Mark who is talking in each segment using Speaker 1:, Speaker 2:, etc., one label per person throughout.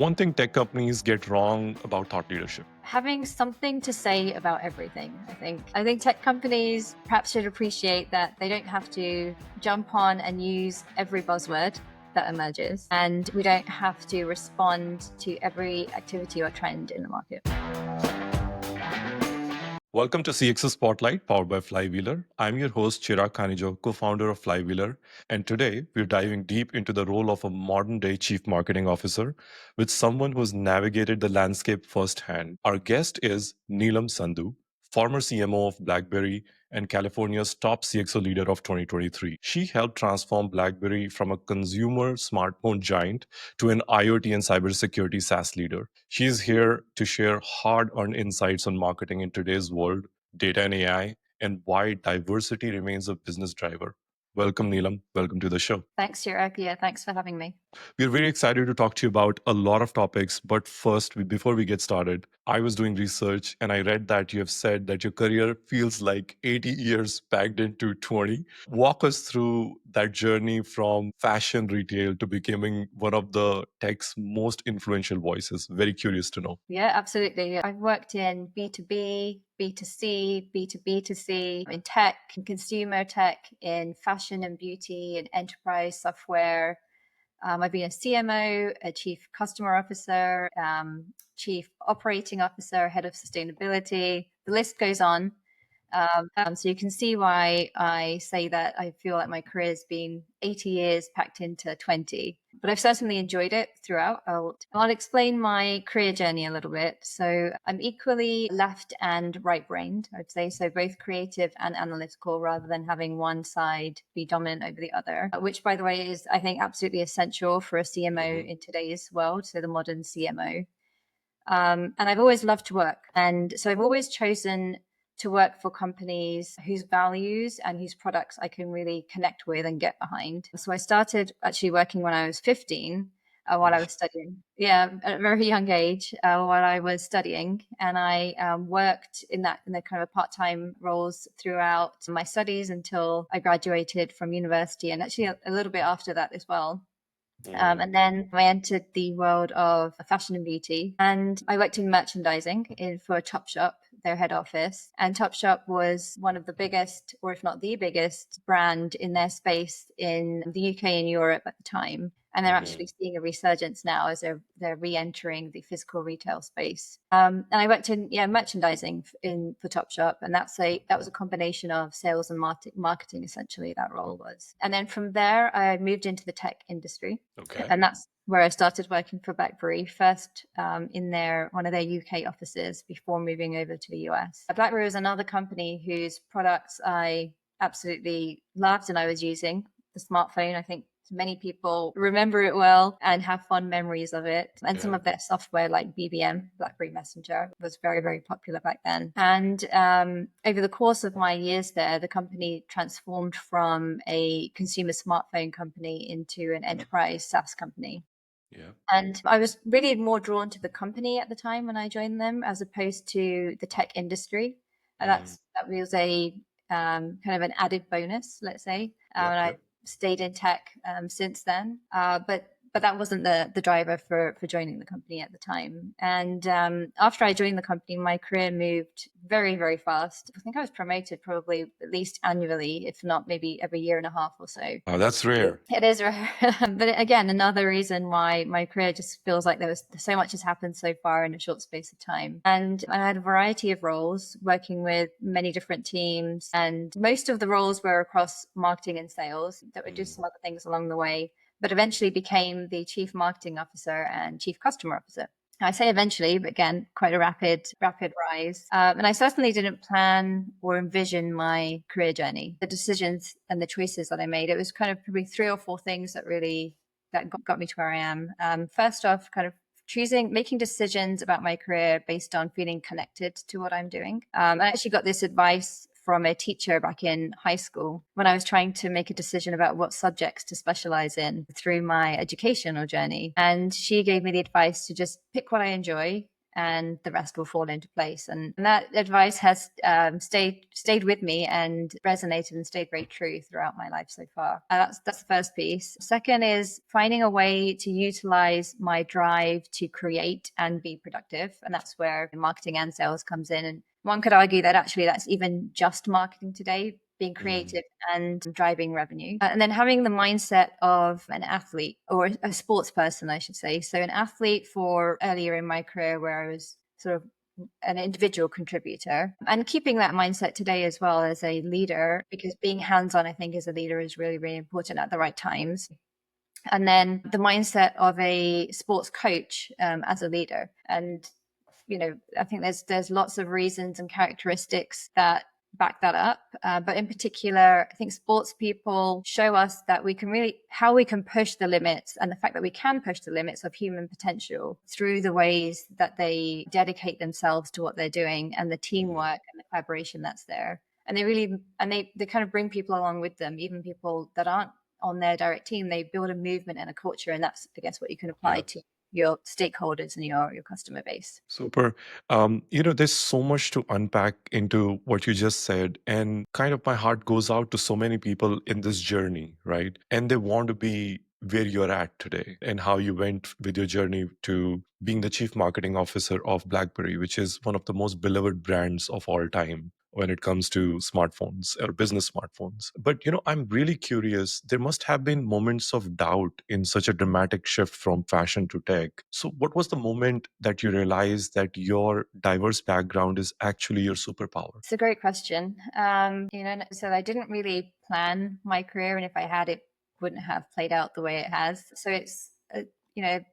Speaker 1: One thing tech companies get wrong about thought leadership.
Speaker 2: Having something to say about everything, I think. I think tech companies perhaps should appreciate that they don't have to jump on and use every buzzword that emerges, and we don't have to respond to every activity or trend in the market.
Speaker 1: Welcome to CXO Spotlight, powered by Flywheeler. I'm your host, Chirag Khanijo, co-founder of Flywheeler. And today, we're diving deep into the role of a modern-day chief marketing officer with someone who's navigated the landscape firsthand. Our guest is Neelam Sandhu, former CMO of BlackBerry and California's top CXO leader of 2023. She helped transform BlackBerry from a consumer smartphone giant to an IoT and cybersecurity SaaS leader. She's here to share hard-earned insights on marketing in today's world, data and AI, and why diversity remains a business driver. Welcome, Neelam. Welcome to the show.
Speaker 2: Thanks, Chirag. Yeah, thanks for having me.
Speaker 1: We're very excited to talk to you about a lot of topics. But first, before we get started, I was doing research and I read that you have said that your career feels like 80 years packed into 20. Walk us through that journey from fashion retail to becoming one of the tech's most influential voices. Very curious to know.
Speaker 2: Yeah, absolutely. I've worked in B2B, B2C, B2B2C, in tech, in consumer tech, in fashion and beauty, and enterprise software. I've been a CMO, a chief customer officer, chief operating officer, head of sustainability. The list goes on. So you can see why I say that I feel like my career has been 80 years packed into 20, but I've certainly enjoyed it throughout. I'll explain my career journey a little bit. So I'm equally left and right brained, I'd say. So both creative and analytical rather than having one side be dominant over the other, which by the way is, I think, absolutely essential for a CMO in today's world. So the modern CMO. And I've always loved to work. And so I've always chosen to work for companies whose values and whose products I can really connect with and get behind. So I started actually working when I was 15 while I was studying. Yeah, at a very young age while I was studying. And I worked in the kind of part-time roles throughout my studies until I graduated from university, and actually a little bit after that as well. And then I entered the world of fashion and beauty, and I worked in merchandising for Topshop, their head office. And Topshop was one of the biggest, or if not the biggest, brand in their space in the UK and Europe at the time. And they're actually seeing a resurgence now as they're re-entering the physical retail space. And I worked in merchandising for Topshop, and that was a combination of sales and marketing. Essentially, that role was. And then from there, I moved into the tech industry, and that's where I started working for BlackBerry first in one of their UK offices before moving over to the US. BlackBerry was another company whose products I absolutely loved and I was using. The smartphone, I think many people remember it well and have fond memories of it. And some of their software like BBM, BlackBerry Messenger, was very, very popular back then. And over the course of my years there, the company transformed from a consumer smartphone company into an enterprise SaaS company. Yeah. And I was really more drawn to the company at the time when I joined them, as opposed to the tech industry. And that was a kind of an added bonus, let's say. And I stayed in tech since then, but that wasn't the driver for joining the company at the time. And after I joined the company, my career moved very, very fast. I think I was promoted probably at least annually, if not maybe every year and a half or so.
Speaker 1: Oh, that's rare.
Speaker 2: It is rare. But again, another reason why my career just feels like there was so much has happened so far in a short space of time. And I had a variety of roles working with many different teams, and most of the roles were across marketing and sales. That would do some other things along the way, but eventually became the chief marketing officer and chief customer officer. I say eventually, but again, quite a rapid rise. And I certainly didn't plan or envision my career journey. The decisions and the choices that I made, it was kind of probably 3 or 4 things that got me to where I am. First off, kind of making decisions about my career based on feeling connected to what I'm doing. I actually got this advice from a teacher back in high school when I was trying to make a decision about what subjects to specialize in through my educational journey. And she gave me the advice to just pick what I enjoy and the rest will fall into place. And that advice has stayed with me and resonated and stayed very true throughout my life so far. That's the first piece. Second is finding a way to utilize my drive to create and be productive. And that's where marketing and sales comes in. And one could argue that actually that's even just marketing today, being creative and driving revenue. And then having the mindset of an athlete or a sports person, I should say. So an athlete for earlier in my career where I was sort of an individual contributor, and keeping that mindset today as well as a leader, because being hands-on, I think, as a leader is really, really important at the right times. And then the mindset of a sports coach as a leader. And I think there's lots of reasons and characteristics that back that up. But in particular, I think sports people show us that how we can push the limits, and the fact that we can push the limits of human potential through the ways that they dedicate themselves to what they're doing and the teamwork and the collaboration that's there. And they kind of bring people along with them, even people that aren't on their direct team. They build a movement and a culture, and that's, I guess, what you can apply to your stakeholders and your customer base.
Speaker 1: Super. There's so much to unpack into what you just said. And kind of my heart goes out to so many people in this journey, right? And they want to be where you're at today and how you went with your journey to being the chief marketing officer of BlackBerry, which is one of the most beloved brands of all time when it comes to smartphones or business smartphones. But I'm really curious. There must have been moments of doubt in such a dramatic shift from fashion to tech. So what was the moment that you realized that your diverse background is actually your superpower?
Speaker 2: It's a great question. So I didn't really plan my career, and if I had, it wouldn't have played out the way it has. So it's a,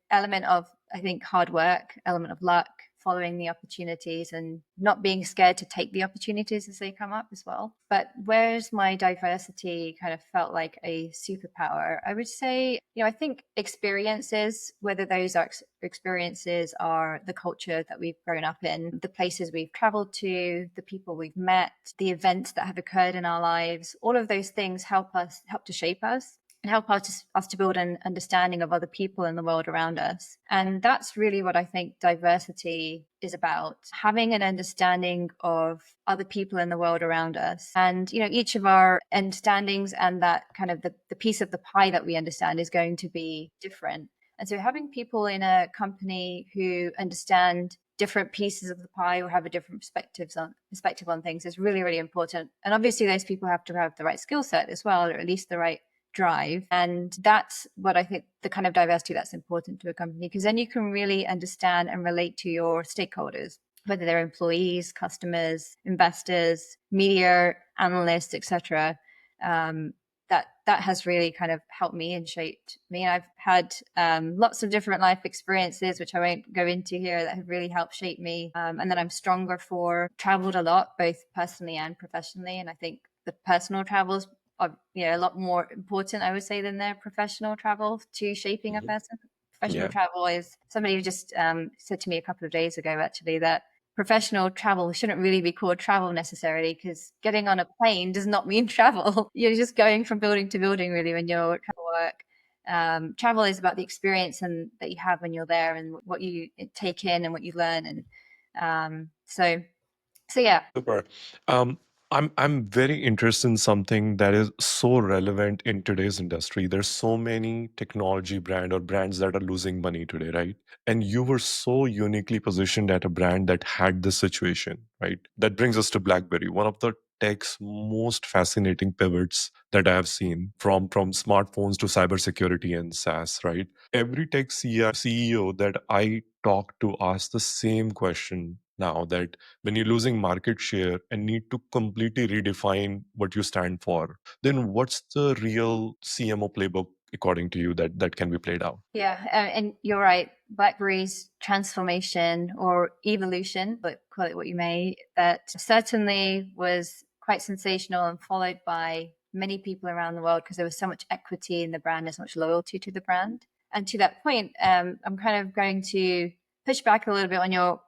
Speaker 2: element of, I think, hard work, element of luck, following the opportunities and not being scared to take the opportunities as they come up as well. But where's my diversity kind of felt like a superpower, I would say, I think experiences, whether those experiences are the culture that we've grown up in, the places we've traveled to, the people we've met, the events that have occurred in our lives, all of those things help to shape us and help us to build an understanding of other people in the world around us. And that's really what I think diversity is about, having an understanding of other people in the world around us. And, each of our understandings and that kind of the piece of the pie that we understand is going to be different. And so having people in a company who understand different pieces of the pie or have a different perspective on things is really, really important. And obviously those people have to have the right skill set as well, or at least the right drive. And that's what I think, the kind of diversity that's important to a company, because then you can really understand and relate to your stakeholders, whether they're employees, customers, investors, media, analysts, etc. That has really kind of helped me and shaped me. I've had lots of different life experiences, which I won't go into here, that have really helped shape me. And that I'm stronger for. Traveled a lot, both personally and professionally. And I think the personal travels are a lot more important, I would say, than their professional travel to shaping a person. Professional travel is, somebody just said to me a couple of days ago, actually, that professional travel shouldn't really be called travel necessarily, because getting on a plane does not mean travel. You're just going from building to building, really, when you're travel work. Travel is about the experience and that you have when you're there, and what you take in and what you learn. And so yeah.
Speaker 1: Super. Um, I'm very interested in something that is so relevant in today's industry. There's so many technology or brands that are losing money today, right? And you were so uniquely positioned at a brand that had this situation, right? That brings us to BlackBerry, one of the tech's most fascinating pivots that I have seen, from smartphones to cybersecurity and SaaS, right? Every tech CEO that I talk to asks the same question now, that when you're losing market share and need to completely redefine what you stand for, then what's the real CMO playbook according to you that can be played out?
Speaker 2: Yeah, and you're right. BlackBerry's transformation or evolution, but call it what you may, that certainly was quite sensational and followed by many people around the world, because there was so much equity in the brand, there's so much loyalty to the brand. And to that point, I'm kind of going to push back a little bit on your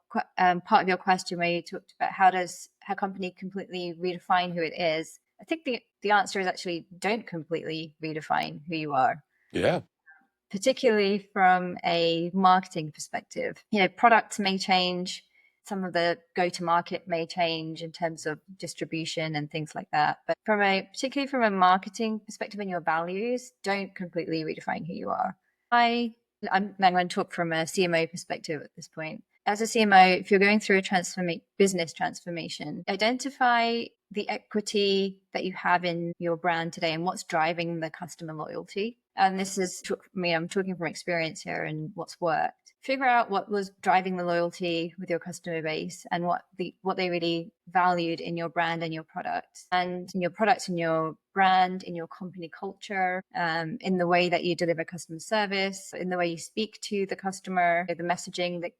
Speaker 2: part of your question where you talked about how company completely redefine who it is. I think the answer is actually don't completely redefine who you are.
Speaker 1: Yeah.
Speaker 2: particularly from a marketing perspective. Products may change. Some of the go-to-market may change in terms of distribution and things like that. But particularly from a marketing perspective and your values, don't completely redefine who you are. I'm going to talk from a CMO perspective at this point. As a CMO, if you're going through a business transformation, identify the equity that you have in your brand today and what's driving the customer loyalty. And this is me, I'm talking from experience here and what's worked. Figure out what was driving the loyalty with your customer base and what they really valued in your brand and your product, and in your product, in your brand, in your company culture, in the way that you deliver customer service, in the way you speak to the customer, the messaging that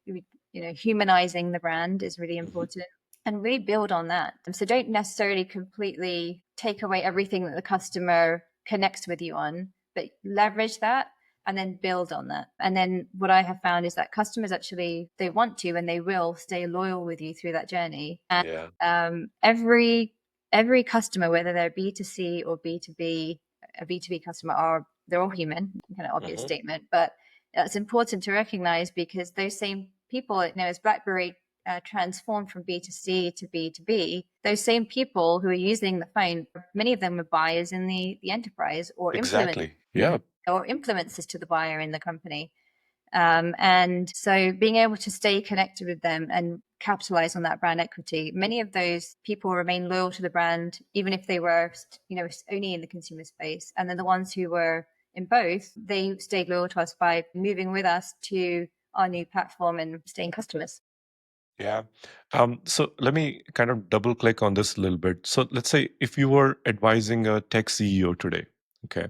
Speaker 2: humanizing the brand is really important. And really build on that. So don't necessarily completely take away everything that the customer connects with you on, but leverage that and then build on that. And then what I have found is that customers actually, they want to and they will stay loyal with you through that journey. And every customer, whether they're B2C or B2B, a B2B customer, they're all human, kind of obvious statement, but that's important to recognize because those same people, as BlackBerry transformed from B2C to B2B, those same people who are using the phone, many of them were buyers in the enterprise or implementers to the buyer in the company. And so being able to stay connected with them and capitalize on that brand equity, many of those people remain loyal to the brand, even if they were, only in the consumer space. And then the ones who were in both, they stayed loyal to us by moving with us to our new platform and staying customers.
Speaker 1: Yeah. So let me kind of double click on this a little bit. So let's say if you were advising a tech CEO today, okay,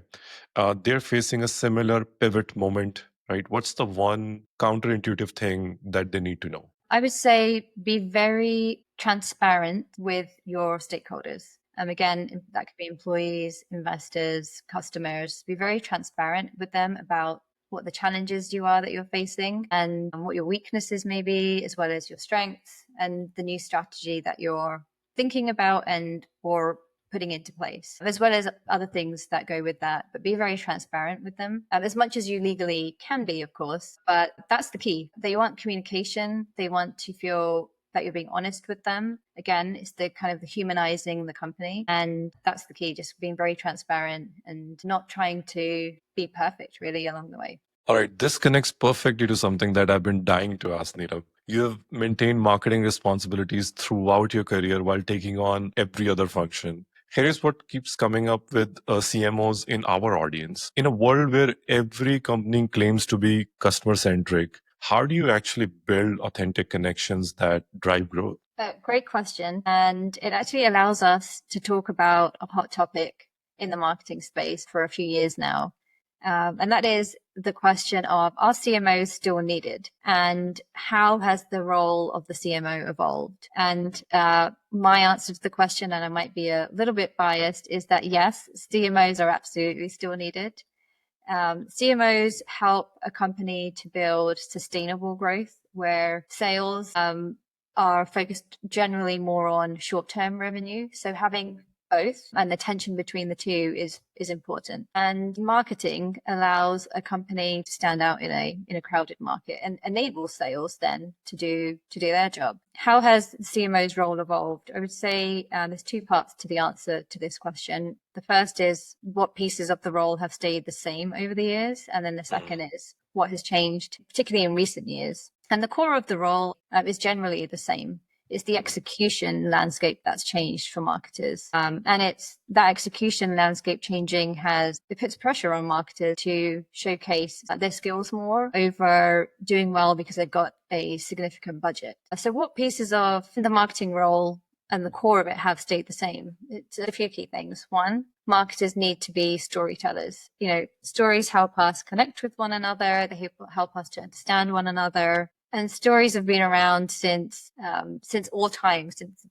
Speaker 1: they're facing a similar pivot moment, right? What's the one counterintuitive thing that they need to know?
Speaker 2: I would say be very transparent with your stakeholders. Again, that could be employees, investors, customers. Be very transparent with them about what the challenges you are that you're facing and what your weaknesses may be, as well as your strengths and the new strategy that you're thinking about or putting into place, as well as other things that go with that. But be very transparent with them, as much as you legally can be, of course. But that's the key. They want communication. They want to feel that you're being honest with them. Again, it's the kind of the humanizing the company. And that's the key, just being very transparent and not trying to be perfect really along the way.
Speaker 1: All right, this connects perfectly to something that I've been dying to ask, Neelam. You have maintained marketing responsibilities throughout your career while taking on every other function. Here is what keeps coming up with CMOs in our audience. In a world where every company claims to be customer centric, how do you actually build authentic connections that drive growth?
Speaker 2: Great question. And it actually allows us to talk about a hot topic in the marketing space for a few years now. And that is the question of, are CMOs still needed? And how has the role of the CMO evolved? And my answer to the question, and I might be a little bit biased, is that yes, CMOs are absolutely still needed. CMOs help a company to build sustainable growth where sales are focused generally more on short-term revenue. So having both and the tension between the two is important. And marketing allows a company to stand out in a crowded market and enable sales then to do their job. How has CMO's role evolved? I would say there's two parts to the answer to this question. The first is what pieces of the role have stayed the same over the years, and then the second is what has changed, particularly in recent years. And the core of the role is generally the same. It's the execution landscape that's changed for marketers. And it's that execution landscape changing it puts pressure on marketers to showcase their skills more over doing well because they've got a significant budget. So what pieces of the marketing role and the core of it have stayed the same? It's a few key things. One, marketers need to be storytellers. Stories help us connect with one another. They help us to understand one another. And stories have been around since all time, since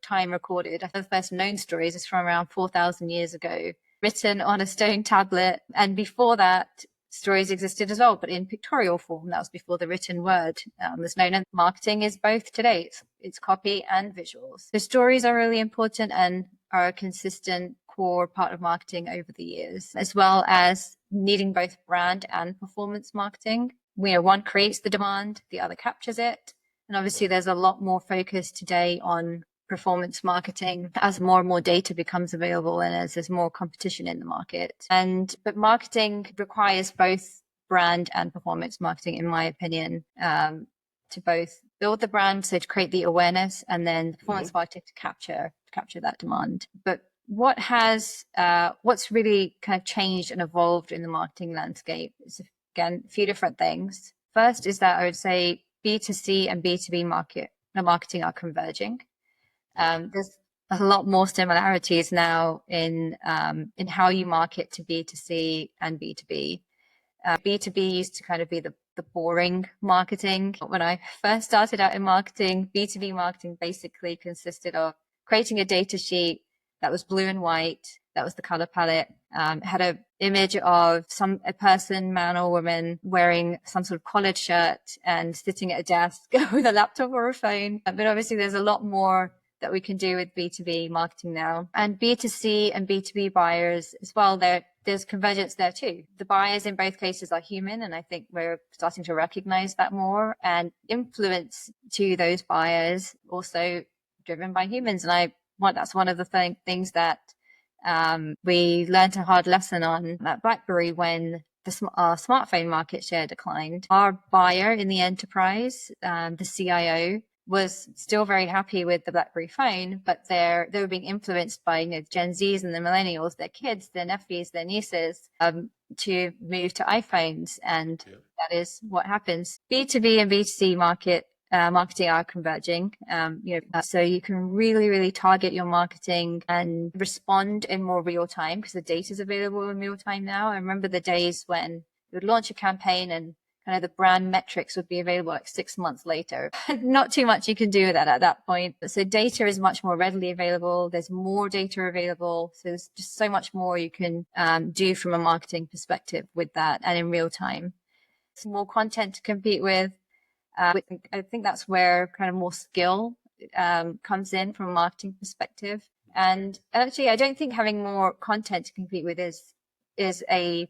Speaker 2: time recorded. The first known stories is from around 4,000 years ago, written on a stone tablet. And before that, stories existed as well, but in pictorial form. That was before the written word was known. And marketing is both today. It's copy and visuals. So stories are really important and are a consistent core part of marketing over the years, as well as needing both brand and performance marketing, where one creates the demand, the other captures it. And obviously there's a lot more focus today on performance marketing as more and more data becomes available and as there's more competition in the market. But marketing requires both brand and performance marketing, in my opinion, to both build the brand, so to create the awareness, and then performance marketing to capture that demand. But what's really kind of changed and evolved in the marketing landscape is, again, a few different things. First is that I would say B2C and B2B marketing are converging. There's a lot more similarities now in how you market to B2C and B2B. B2B used to kind of be the boring marketing. When I first started out in marketing, B2B marketing basically consisted of creating a data sheet that was blue and white. That was the color palette. Had an image of a person, man or woman, wearing some sort of collared shirt and sitting at a desk with a laptop or a phone. But obviously there's a lot more that we can do with B2B marketing now. And B2C and B2B buyers as well, there's convergence there too. The buyers in both cases are human, and I think we're starting to recognize that more. And influence to those buyers also driven by humans. And that's one of the things that we learned a hard lesson on at BlackBerry when our smartphone market share declined. Our buyer in the enterprise, the CIO, was still very happy with the BlackBerry phone, but they were being influenced by Gen Zs and the millennials, their kids, their nephews, their nieces, to move to iPhones, and that is what happens. B2B and B2C marketing are converging. So you can really, really target your marketing and respond in more real time because the data is available in real time now. I remember the days when you would launch a campaign and kind of the brand metrics would be available like 6 months later. Not too much you can do with that at that point. So data is much more readily available. There's more data available. So there's just so much more you can do from a marketing perspective with that and in real time. Some more content to compete with. I think that's where kind of more skill comes in from a marketing perspective. And actually, I don't think having more content to compete with is a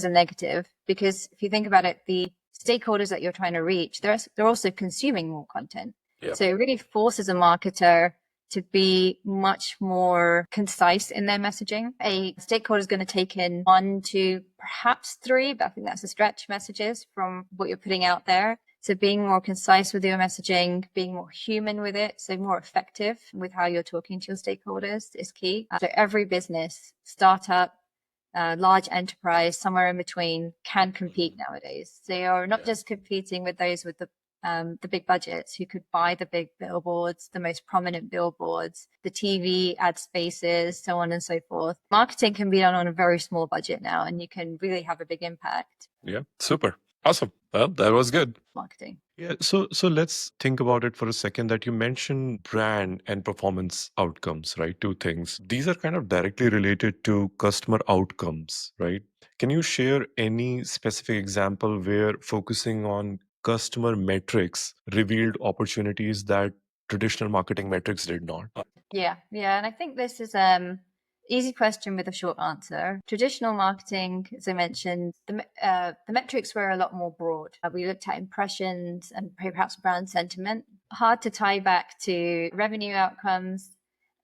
Speaker 2: negative, because if you think about it, the stakeholders that you're trying to reach, they're also consuming more content. Yep. So it really forces a marketer to be much more concise in their messaging. A stakeholder is going to take in 1 to perhaps 3, but I think that's a stretch, messages from what you're putting out there. So being more concise with your messaging, being more human with it, so more effective with how you're talking to your stakeholders is key. So every business, startup, large enterprise, somewhere in between, can compete nowadays. So you're not just competing with those with the big budgets who could buy the big billboards, the most prominent billboards, the TV ad spaces, so on and so forth. Marketing can be done on a very small budget now, and you can really have a big impact.
Speaker 1: Yeah, super. Awesome. Well, that was good.
Speaker 2: Marketing.
Speaker 1: Yeah, so let's think about it for a second that you mentioned brand and performance outcomes, right? Two things. These are kind of directly related to customer outcomes, right? Can you share any specific example where focusing on customer metrics revealed opportunities that traditional marketing metrics did not?
Speaker 2: Yeah. And I think this is easy question with a short answer. Traditional marketing, as I mentioned, the metrics were a lot more broad. We looked at impressions and perhaps brand sentiment. Hard to tie back to revenue outcomes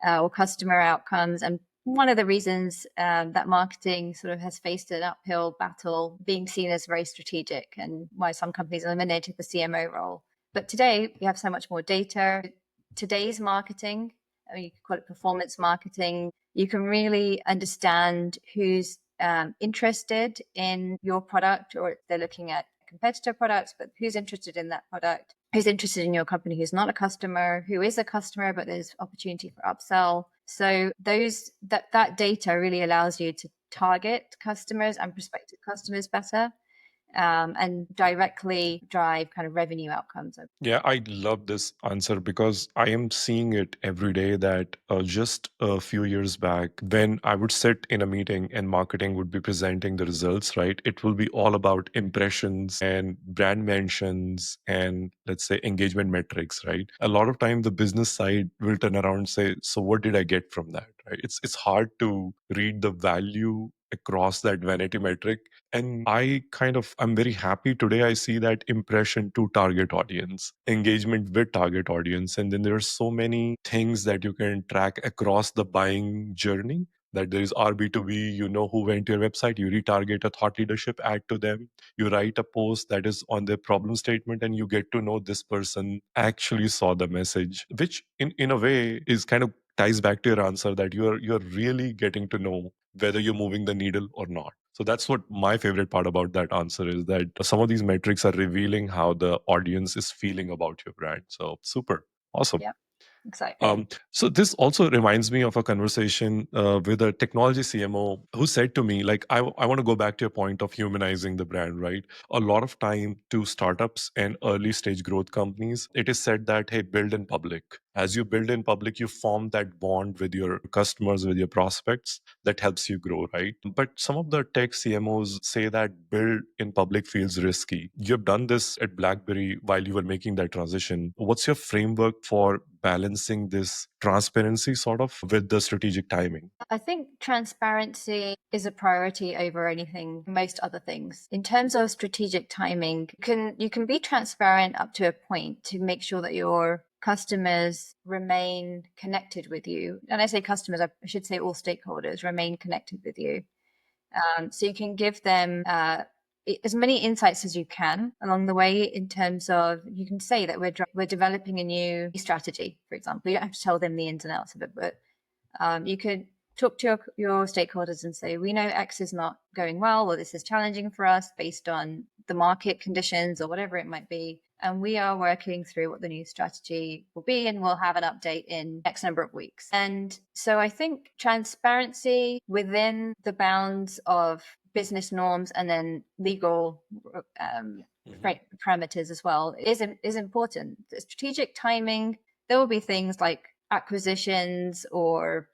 Speaker 2: or customer outcomes. And one of the reasons that marketing sort of has faced an uphill battle, being seen as very strategic, and why some companies eliminated the CMO role. But today we have so much more data. Today's marketing, you could call it performance marketing, you can really understand who's interested in your product, or they're looking at competitor products, but who's interested in that product, who's interested in your company, who's not a customer, who is a customer, but there's opportunity for upsell. So that data really allows you to target customers and prospective customers better. And directly drive kind of revenue outcomes.
Speaker 1: Yeah, I love this answer because I am seeing it every day that just a few years back, when I would sit in a meeting and marketing would be presenting the results, right? It will be all about impressions and brand mentions and, let's say, engagement metrics, right? A lot of time the business side will turn around and say, so what did I get from that? right? It's hard to read the value across that vanity metric. And I'm very happy today. I see that impression to target audience, engagement with target audience. And then there are so many things that you can track across the buying journey. That there is RB2B, you know who went to your website, you retarget a thought leadership ad to them, you write a post that is on their problem statement, and you get to know this person actually saw the message, which in a way is kind of ties back to your answer that you're really getting to know whether you're moving the needle or not. So that's what my favorite part about that answer is, that some of these metrics are revealing how the audience is feeling about your brand. So super awesome.
Speaker 2: Yeah, exactly.
Speaker 1: So this also reminds me of a conversation with a technology CMO who said to me, like, I want to go back to your point of humanizing the brand, right? A lot of time to startups and early stage growth companies, it is said that, hey, build in public. As you build in public, you form that bond with your customers, with your prospects that helps you grow, right? But some of the tech CMOs say that build in public feels risky. You've done this at BlackBerry while you were making that transition. What's your framework for balancing this transparency sort of with the strategic timing?
Speaker 2: I think transparency is a priority over anything, most other things. In terms of strategic timing, you can be transparent up to a point to make sure that your customers remain connected with you. And I say customers, I should say all stakeholders remain connected with you. So you can give them as many insights as you can along the way. In terms of, you can say that we're developing a new strategy, for example. You don't have to tell them the ins and outs of it, but you could talk to your stakeholders and say, we know X is not going well, or this is challenging for us based on the market conditions or whatever it might be. And we are working through what the new strategy will be, and we'll have an update in X number of weeks. And so I think transparency within the bounds of business norms and then legal parameters as well is important. The strategic timing, there will be things like acquisitions or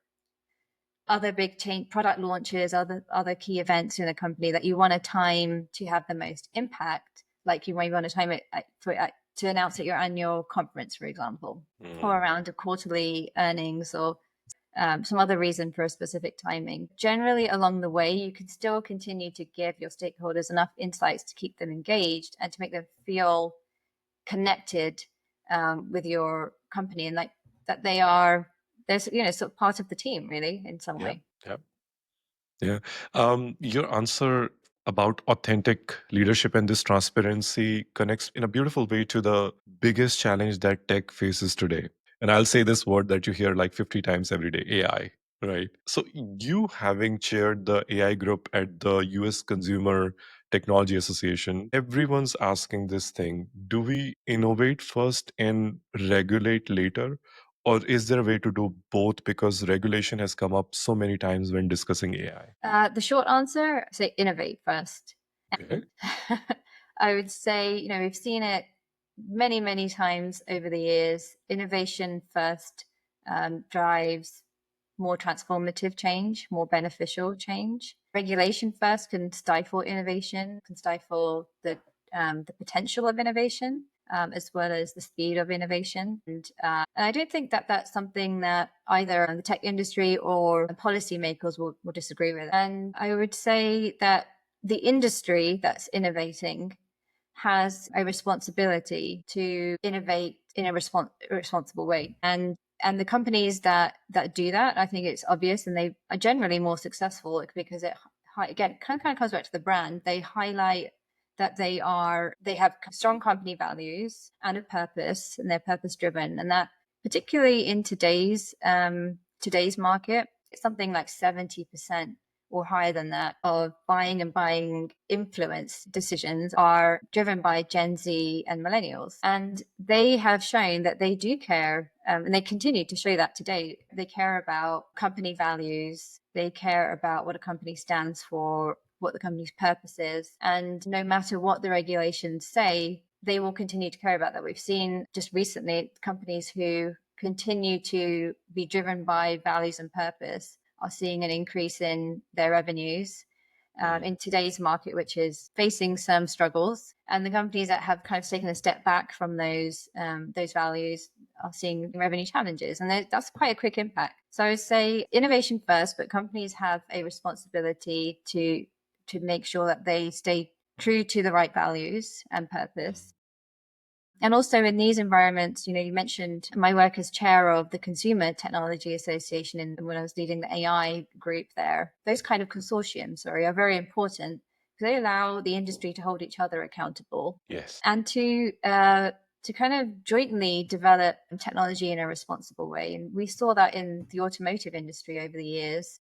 Speaker 2: other big change, product launches, other key events in a company that you want to time to have the most impact. Like you might want to time it to announce at your annual conference, for example, or around a quarterly earnings, or some other reason for a specific timing. Generally, along the way, you can still continue to give your stakeholders enough insights to keep them engaged and to make them feel connected with your company, and like that there's sort of part of the team, really, in some
Speaker 1: Yeah.
Speaker 2: way.
Speaker 1: Yeah. Yeah. Your answer about authentic leadership and this transparency connects in a beautiful way to the biggest challenge that tech faces today. And I'll say this word that you hear like 50 times every day: AI. Right. So, you having chaired the AI group at the US Consumer Technology Association, everyone's asking this thing: do we innovate first and regulate later? Or is there a way to do both? Because regulation has come up so many times when discussing AI.
Speaker 2: The short answer, say innovate first.
Speaker 1: Okay.
Speaker 2: I would say, we've seen it many, many times over the years. Innovation first drives more transformative change, more beneficial change. Regulation first can stifle innovation, can stifle the potential of innovation, as well as the speed of innovation. And I don't think that that's something that either the tech industry or policymakers will disagree with. And I would say that the industry that's innovating has a responsibility to innovate in a responsible way. And the companies that do that, I think it's obvious, and they are generally more successful because it, again, kind of comes back to the brand. They highlight that they have strong company values and a purpose, and they're purpose driven, and that particularly in today's market, it's something like 70% or higher than that of buying influence decisions are driven by Gen Z and millennials. And they have shown that they do care, and they continue to show that today. They care about company values. They care about what a company stands for, what the company's purpose is. And no matter what the regulations say, they will continue to care about that. We've seen just recently companies who continue to be driven by values and purpose are seeing an increase in their revenues in today's market, which is facing some struggles. And the companies that have kind of taken a step back from those values are seeing revenue challenges. And that's quite a quick impact. So I would say innovation first, but companies have a responsibility to make sure that they stay true to the right values and purpose. And also in these environments, you mentioned my work as chair of the Consumer Technology Association, and when I was leading the AI group there, those kind of consortiums, are very important because they allow the industry to hold each other accountable.
Speaker 1: Yes.
Speaker 2: And to kind of jointly develop technology in a responsible way. And we saw that in the automotive industry over the years,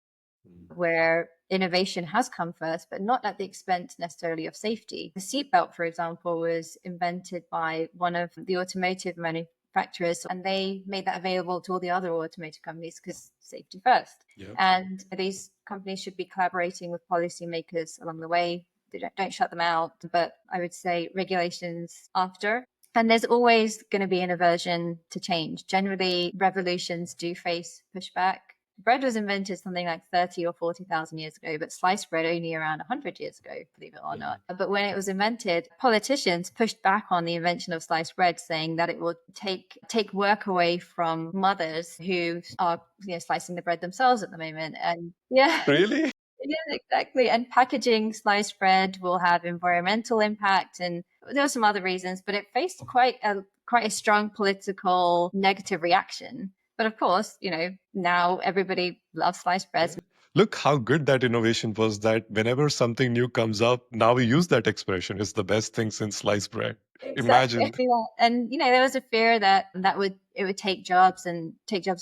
Speaker 2: where innovation has come first, but not at the expense necessarily of safety. The seatbelt, for example, was invented by one of the automotive manufacturers, and they made that available to all the other automotive companies because safety first.
Speaker 1: Yep.
Speaker 2: And these companies should be collaborating with policymakers along the way. They don't shut them out, but I would say regulations after. And there's always going to be an aversion to change. Generally, revolutions do face pushback. Bread was invented something like 30 or 40,000 years ago, but sliced bread only around 100 years ago, believe it or not. But when it was invented, politicians pushed back on the invention of sliced bread, saying that it would take work away from mothers who are slicing the bread themselves at the moment. And yeah.
Speaker 1: Really?
Speaker 2: Yeah, exactly. And packaging sliced bread will have environmental impact, and there were some other reasons, but it faced quite a strong political negative reaction. But of course, now everybody loves sliced bread.
Speaker 1: Look how good that innovation was, that whenever something new comes up, now we use that expression. It's the best thing since sliced bread. Imagine.
Speaker 2: Exactly. Yeah. And there was a fear that it would take jobs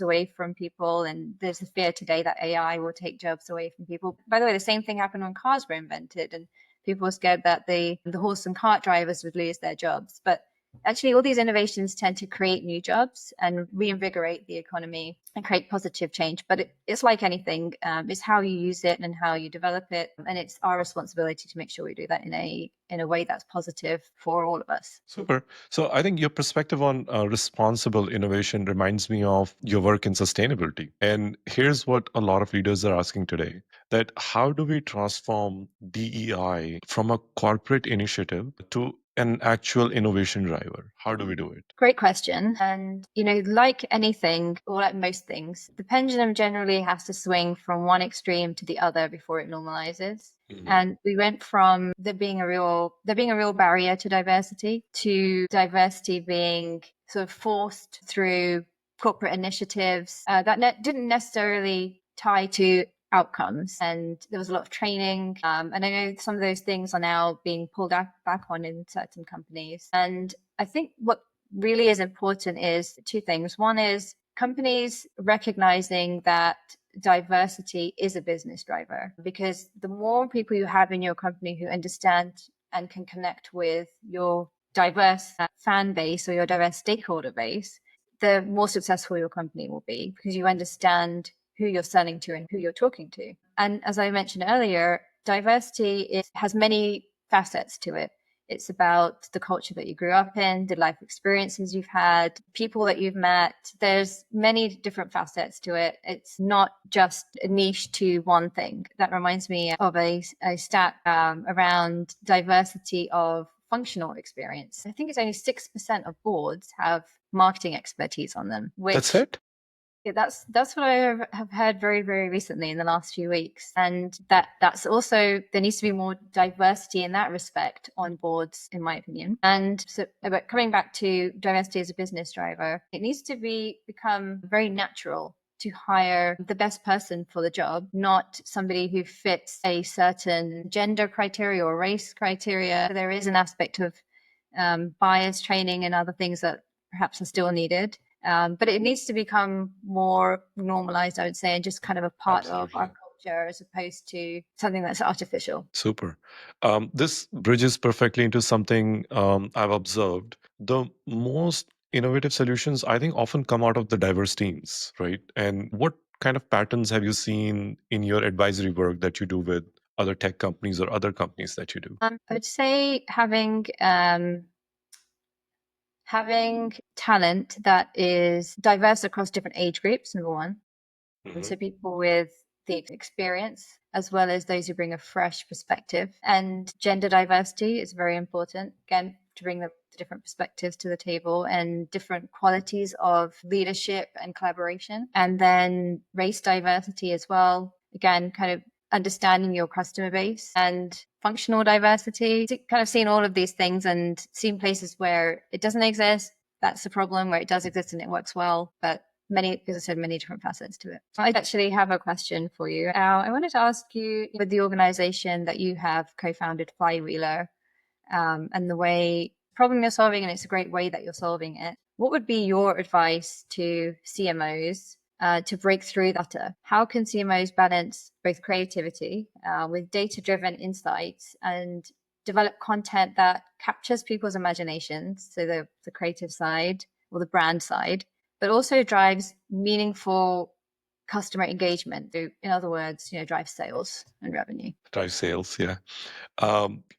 Speaker 2: away from people. And there's a fear today that AI will take jobs away from people. By the way, the same thing happened when cars were invented, and people were scared that the horse and cart drivers would lose their jobs. But actually, all these innovations tend to create new jobs and reinvigorate the economy and create positive change. But it's like anything, it's how you use it and how you develop it. And it's our responsibility to make sure we do that in a way that's positive for all of us.
Speaker 1: Super. So I think your perspective on responsible innovation reminds me of your work in sustainability. And here's what a lot of leaders are asking today, that how do we transform DEI from a corporate initiative to an actual innovation driver? How do we do it?
Speaker 2: Great question. And, like anything, or like most things, the pendulum generally has to swing from one extreme to the other before it normalizes. And we went from there being a real barrier to diversity being sort of forced through corporate initiatives that didn't necessarily tie to outcomes. And there was a lot of training. And I know some of those things are now being pulled back on in certain companies. And I think what really is important is two things. One is companies recognizing that diversity is a business driver, because the more people you have in your company who understand and can connect with your diverse fan base or your diverse stakeholder base, the more successful your company will be, because you understand who you're selling to and who you're talking to. And as I mentioned earlier, diversity has many facets to it. It's about the culture that you grew up in, the life experiences you've had, people that you've met. There's many different facets to it. It's not just a niche to one thing. That reminds me of a stat around diversity of functional experience. I think it's only 6% of boards have marketing expertise on them.
Speaker 1: That's it?
Speaker 2: Yeah, that's what I have heard very, very recently in the last few weeks. And that's also, there needs to be more diversity in that respect on boards, in my opinion. And so, but coming back to diversity as a business driver, it needs to become very natural to hire the best person for the job, not somebody who fits a certain gender criteria or race criteria. There is an aspect of bias training and other things that perhaps are still needed. But it needs to become more normalized, I would say, and just kind of a part of our culture as opposed to something that's artificial.
Speaker 1: Super. This bridges perfectly into something I've observed. The most innovative solutions, I think, often come out of the diverse teams, right? And what kind of patterns have you seen in your advisory work that you do with other tech companies or other companies that you do?
Speaker 2: I would say having talent that is diverse across different age groups, number one. So people with the experience, as well as those who bring a fresh perspective. And gender diversity is very important, again, to bring the different perspectives to the table and different qualities of leadership and collaboration. And then race diversity as well. Again, kind of understanding your customer base and functional diversity, kind of seeing all of these things and seeing places where it doesn't exist. That's the problem. Where it does exist and it works well, but many, as I said, many different facets to it. I actually have a question for you. I wanted to ask you, with the organization that you have co-founded, Flywheeler, and the way problem you're solving, and it's a great way that you're solving it. What would be your advice to CMOs to break through that? How can CMOs balance both creativity with data-driven insights and develop content that captures people's imaginations, so the creative side or the brand side, but also drives meaningful customer engagement through, in other words, drive sales and revenue?
Speaker 1: Drive sales, yeah.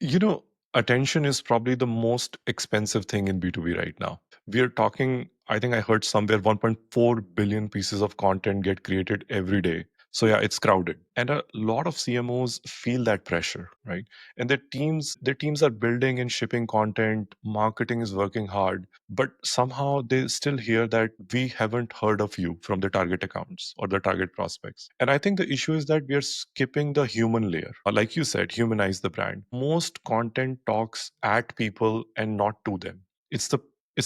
Speaker 1: You know, attention is probably the most expensive thing in B2B right now. We are talking, I think I heard somewhere 1.4 billion pieces of content get created every day. So yeah, it's crowded. And a lot of CMOs feel that pressure, right? And their teams are building and shipping content, marketing is working hard, but somehow they still hear that we haven't heard of you from the target accounts or the target prospects. And I think the issue is that we are skipping the human layer. Like you said, humanize the brand. Most content talks at people and not to them. It's the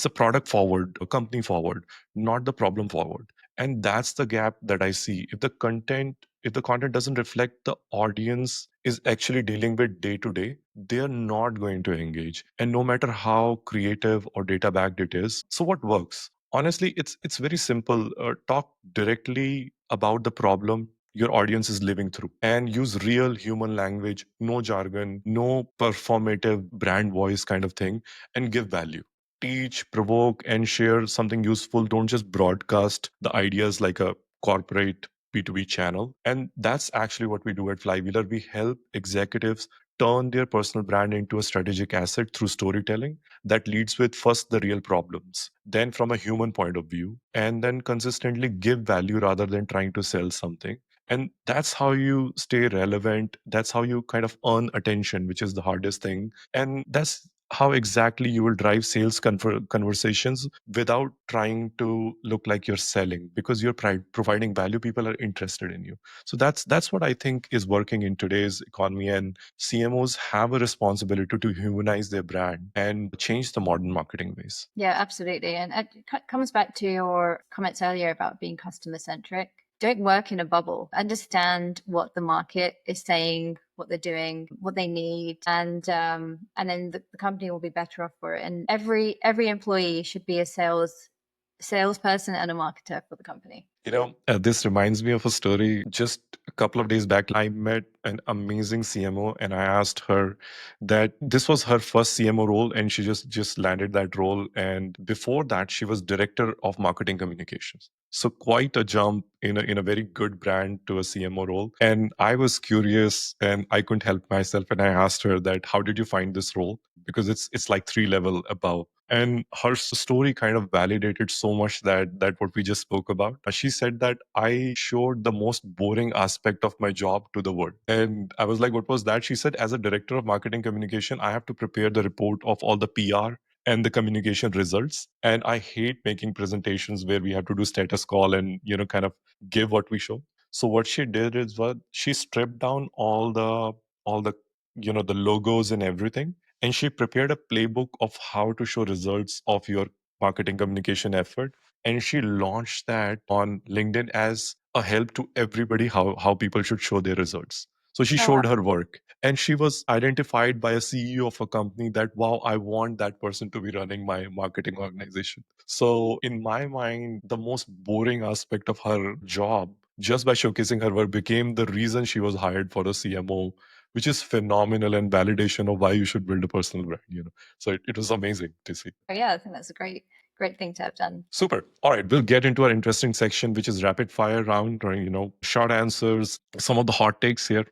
Speaker 1: product forward, a company forward, not the problem forward. And that's the gap that I see. If the content doesn't reflect the audience is actually dealing with day to day, they are not going to engage. And no matter how creative or data backed it is, so what works? Honestly, it's very simple. Talk directly about the problem your audience is living through and use real human language, no jargon, no performative brand voice kind of thing, and give value. Teach, provoke, and share something useful. Don't just broadcast the ideas like a corporate B2B channel. And that's actually what we do at Flywheeler. We help executives turn their personal brand into a strategic asset through storytelling that leads with first the real problems, then from a human point of view, and then consistently give value rather than trying to sell something. And that's how you stay relevant. That's how you kind of earn attention, which is the hardest thing. And that's how exactly you will drive sales conversations without trying to look like you're selling, because you're providing value. People are interested in you. So that's what I think is working in today's economy. And CMOs have a responsibility to humanize their brand and change the modern marketing ways.
Speaker 2: Yeah, absolutely. And it comes back to your comments earlier about being customer centric. Don't work in a bubble. Understand what the market is saying, what they're doing, what they need, and then the company will be better off for it. And every employee should be a salesperson and a marketer for the company.
Speaker 1: This reminds me of a story. Just a couple of days back, I met an amazing CMO, and I asked her that this was her first CMO role, and she just landed that role. And before that, she was director of marketing communications. So quite a jump in a very good brand to a CMO role. And I was curious, and I couldn't help myself, and I asked her that, how did you find this role? Because it's like 3 level above. And her story kind of validated so much that what we just spoke about. She said that I showed the most boring aspect of my job to the world. And I was like, what was that? She said, as a director of marketing communication, I have to prepare the report of all the PR and the communication results. And I hate making presentations where we have to do status call and, kind of give what we show. So what she did is what she stripped down all the the logos and everything, and she prepared a playbook of how to show results of your marketing communication effort, and she launched that on LinkedIn as a help to everybody how people should show their results. So she
Speaker 2: Oh,
Speaker 1: showed her work, and she was identified by a CEO of a company that, wow, I want that person to be running my marketing organization. So in my mind, the most boring aspect of her job, just by showcasing her work, became the reason she was hired for a CMO, which is phenomenal and validation of why you should build a personal brand. So it was amazing to see.
Speaker 2: yeah, I think that's a great thing to have done.
Speaker 1: Super. All right, we'll get into our interesting section, which is rapid fire round, or short answers, some of the hot takes here.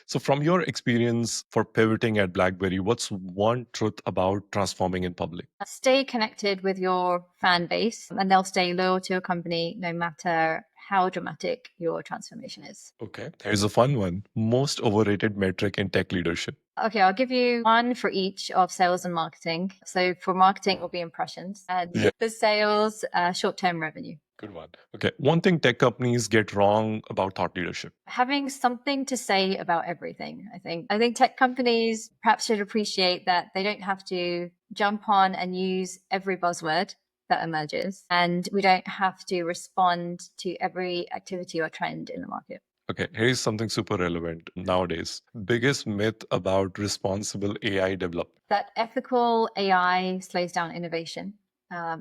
Speaker 1: So from your experience for pivoting at BlackBerry, what's one truth about transforming in public?
Speaker 2: Stay connected with your fan base, and they'll stay loyal to your company no matter how dramatic your transformation is.
Speaker 1: Okay, here's a fun one. Most overrated metric in tech leadership.
Speaker 2: Okay, I'll give you one for each of sales and marketing. So for marketing, it will be impressions, and
Speaker 1: Yeah.
Speaker 2: for sales, short-term revenue.
Speaker 1: Good one. Okay, one thing tech companies get wrong about thought leadership.
Speaker 2: Having something to say about everything, I think. I think tech companies perhaps should appreciate that they don't have to jump on and use every buzzword that emerges, and we don't have to respond to every activity or trend in the market.
Speaker 1: Okay, here's something super relevant nowadays. Biggest myth about responsible AI development.
Speaker 2: That ethical AI slows down innovation.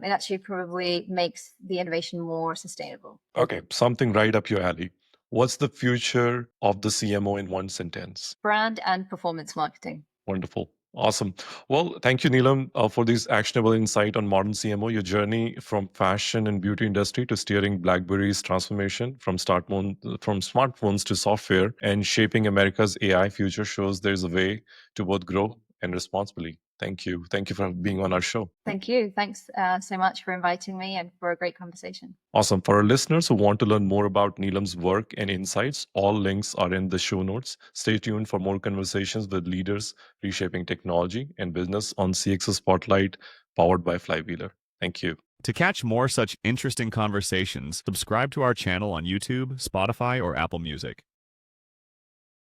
Speaker 2: It actually probably makes the innovation more sustainable.
Speaker 1: Okay, something right up your alley. What's the future of the CMO in one sentence?
Speaker 2: Brand and performance marketing.
Speaker 1: Wonderful. Awesome. Well, thank you, Neelam, for this actionable insight on modern CMO. Your journey from fashion and beauty industry to steering BlackBerry's transformation from smartphones to software and shaping America's AI future shows there's a way to both grow and responsibly. Thank you. Thank you for being on our show.
Speaker 2: Thank you. Thanks so much for inviting me and for a great conversation.
Speaker 1: Awesome. For our listeners who want to learn more about Neelam's work and insights, all links are in the show notes. Stay tuned for more conversations with leaders reshaping technology and business on CXO Spotlight, powered by Flywheeler. Thank you.
Speaker 3: To catch more such interesting conversations, subscribe to our channel on YouTube, Spotify, or Apple Music.